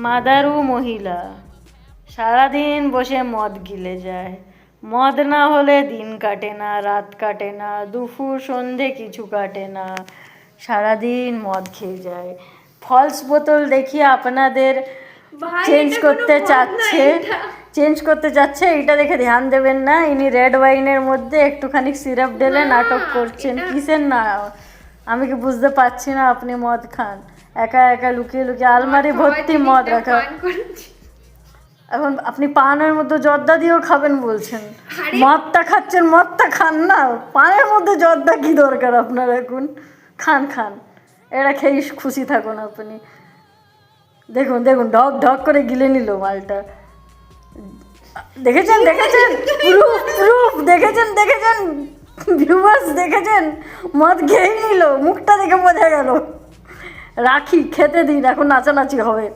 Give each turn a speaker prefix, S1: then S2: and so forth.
S1: মাদারু মহিলা সারাদিন বসে মদ গিলে যায়, মদ না হলে দিন কাটে না, রাত কাটে না, দুপুর সন্ধে কিছু কাটে না, সারাদিন মদ খেয়ে যায়। ফলস বোতল দেখিয়ে আপনাদের চেঞ্জ করতে চাচ্ছে, এটা দেখে ধ্যান দেবেন না। ইনি রেড ওয়াইনের মধ্যে একটুখানি সিরাপ ঢেলে নাটক করছেন। কিসের না আমি কি বুঝতে পারছি না। আপনি মদ খান একা একা লুকিয়ে লুকিয়ে, আলমারি ভর্তি মদ রাখা। এখন আপনি পানের মধ্যে জর্দা দিয়েও খাবেন বলছেন, মদটা খাচ্ছেন, মদটা খান না, পানের মধ্যে জর্দা কি দরকার আপনার? এখন খান খান, এটা খেয়ে খুশি থাকুন আপনি। দেখুন দেখুন, ঢক ঢক করে গিলে নিল মালটা। দেখেছেন দেখেছেন, প্রুফ প্রুফ, দেখেছেন দেখেছেন ভিউয়ার্স, দেখেছেন মদ খেয়েই নিল, মুখটা দেখে বোঝা গেল। রাখি, খেতে দিন, এখন নাচানাচি হবে।